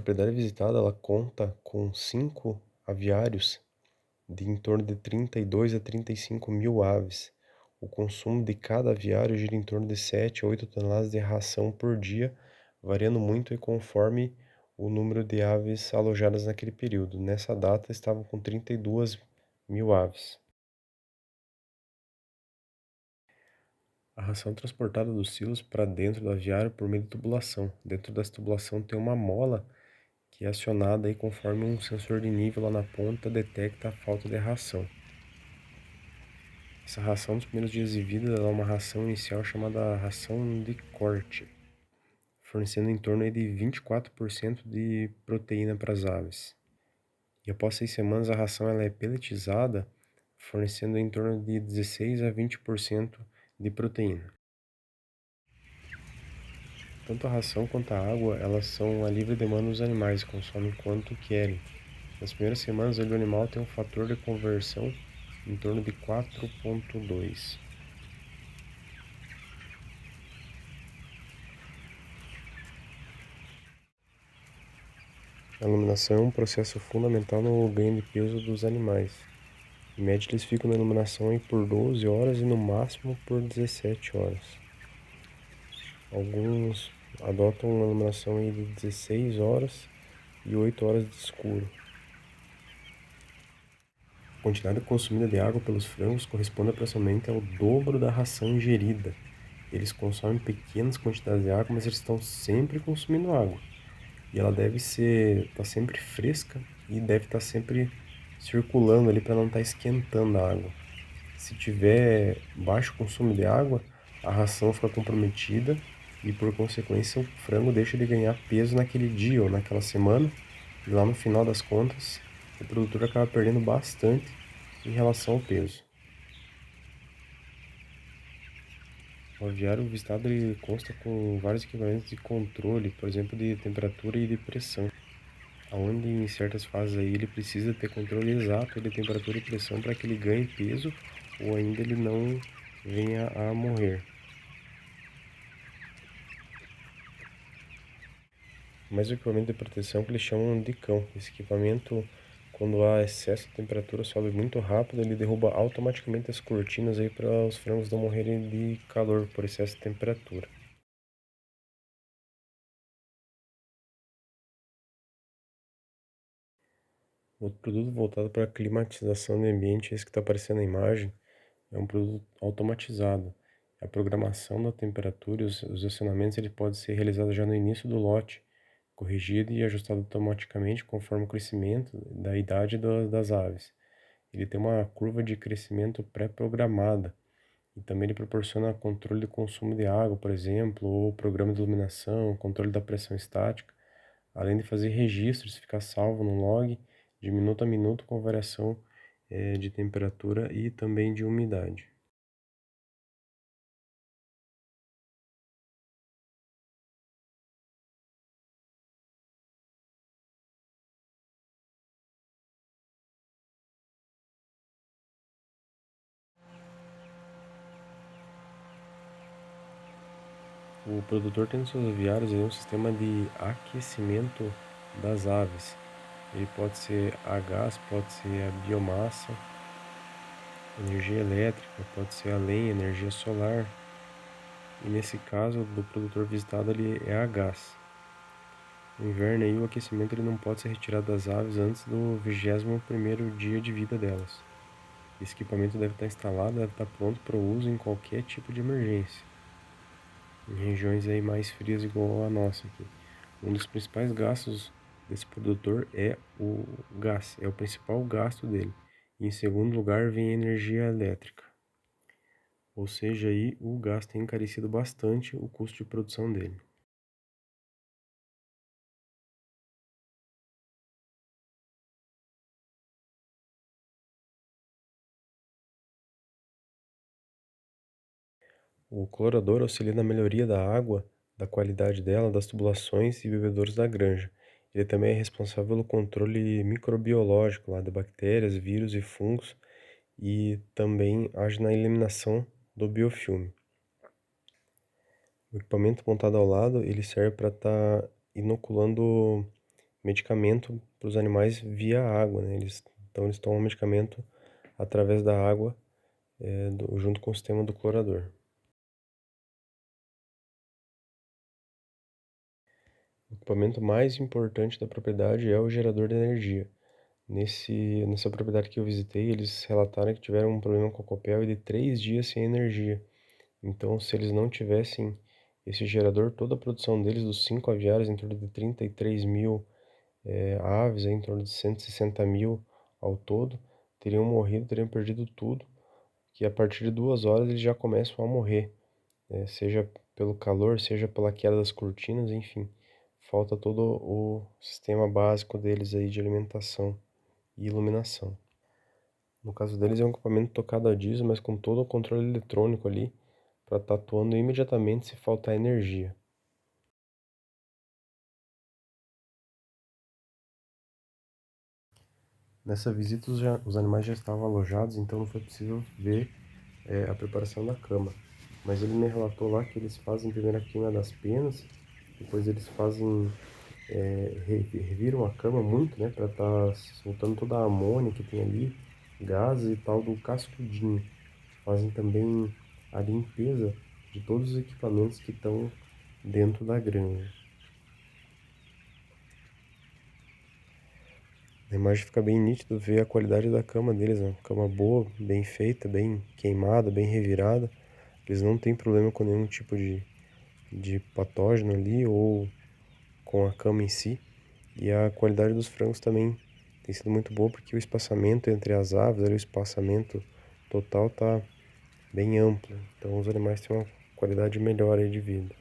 propriedade visitada, ela conta com 5 aviários de em torno de 32 a 35 mil aves. O consumo de cada aviário gira em torno de 7 a 8 toneladas de ração por dia, variando muito e conforme o número de aves alojadas naquele período. Nessa data estavam com 32 mil aves. A ração é transportada dos silos para dentro do aviário por meio de tubulação. Dentro dessa tubulação tem uma mola que é acionada aí conforme um sensor de nível lá na ponta detecta a falta de ração. Essa ração nos primeiros dias de vida ela é uma ração inicial chamada ração de corte, fornecendo em torno aí de 24% de proteína para as aves. E após 6 semanas a ração ela é pelletizada, fornecendo em torno de 16 a 20% de proteína. Tanto a ração quanto a água, elas são a livre demanda dos animais, consomem quanto querem. Nas primeiras semanas, o animal tem um fator de conversão em torno de 4,2. A iluminação é um processo fundamental no ganho de peso dos animais. Em média, eles ficam na iluminação aí por 12 horas e no máximo por 17 horas. Alguns adotam uma iluminação aí de 16 horas e 8 horas de escuro. A quantidade consumida de água pelos frangos corresponde aproximadamente ao dobro da ração ingerida. Eles consomem pequenas quantidades de água, mas eles estão sempre consumindo água. E ela deve estar sempre fresca e deve estar sempre circulando ali para não estar esquentando a água. Se tiver baixo consumo de água, a ração fica comprometida e por consequência o frango deixa de ganhar peso naquele dia ou naquela semana. E lá no final das contas, o produtor acaba perdendo bastante em relação ao peso. O aviário visitado ele consta com vários equipamentos de controle, por exemplo, de temperatura e de pressão, onde em certas fases aí ele precisa ter controle exato de temperatura e pressão para que ele ganhe peso ou ainda ele não venha a morrer. Mas o equipamento de proteção que eles chamam de cão. Esse equipamento, quando há excesso de temperatura, sobe muito rápido, ele derruba automaticamente as cortinas aí para os frangos não morrerem de calor por excesso de temperatura. Outro produto voltado para a climatização do ambiente, esse que está aparecendo na imagem, é um produto automatizado. A programação da temperatura e os acionamentos ele pode ser realizado já no início do lote, corrigido e ajustado automaticamente conforme o crescimento da idade das aves. Ele tem uma curva de crescimento pré-programada e também ele proporciona controle do consumo de água, por exemplo, ou programa de iluminação, controle da pressão estática, além de fazer registros, ficar salvo no log de minuto a minuto com variação de temperatura e também de umidade. O produtor tem nos seus aviários um sistema de aquecimento das aves. Ele pode ser a gás, pode ser a biomassa, energia elétrica, pode ser a lenha, energia solar. E nesse caso do produtor visitado ele é a gás. No inverno aí o aquecimento ele não pode ser retirado das aves antes do 21º dia de vida delas. Esse equipamento deve estar instalado, deve estar pronto para o uso em qualquer tipo de emergência. Em regiões aí mais frias igual a nossa aqui. Um dos principais gastos desse produtor é o gás, é o principal gasto dele. E em segundo lugar vem a energia elétrica. Ou seja, aí o gás tem encarecido bastante o custo de produção dele. O clorador auxilia na melhoria da água, da qualidade dela, das tubulações e bebedouros da granja. Ele também é responsável pelo controle microbiológico lá de bactérias, vírus e fungos e também age na eliminação do biofilme. O equipamento montado ao lado, ele serve para estar inoculando medicamento para os animais via água, né? Então eles tomam medicamento através da água, junto com o sistema do clorador. O equipamento mais importante da propriedade é o gerador de energia. Nessa propriedade que eu visitei, eles relataram que tiveram um problema com a Copel e de 3 dias sem energia. Então, se eles não tivessem esse gerador, toda a produção deles, dos 5 aviários, em torno de 33 mil aves, em torno de 160 mil ao todo, teriam morrido, teriam perdido tudo, que a partir de 2 horas eles já começam a morrer, né? Seja pelo calor, seja pela queda das cortinas, enfim. Falta todo o sistema básico deles aí de alimentação e iluminação. No caso deles é um equipamento tocado a diesel, mas com todo o controle eletrônico ali, para estar atuando imediatamente se faltar energia. Nessa visita os animais já estavam alojados, então não foi possível ver a preparação da cama. Mas ele me relatou lá que eles fazem primeiro a queima das penas, depois eles fazem, reviram a cama muito, né, para estar soltando toda a amônia que tem ali, gases e tal do cascudinho. Fazem também a limpeza de todos os equipamentos que estão dentro da granja. Na imagem fica bem nítido ver a qualidade da cama deles, né? Cama boa, bem feita, bem queimada, bem revirada. Eles não têm problema com nenhum tipo de patógeno ali ou com a cama em si. E a qualidade dos frangos também tem sido muito boa porque o espaçamento entre as aves, ali, o espaçamento total tá bem amplo. Então os animais têm uma qualidade melhor aí de vida.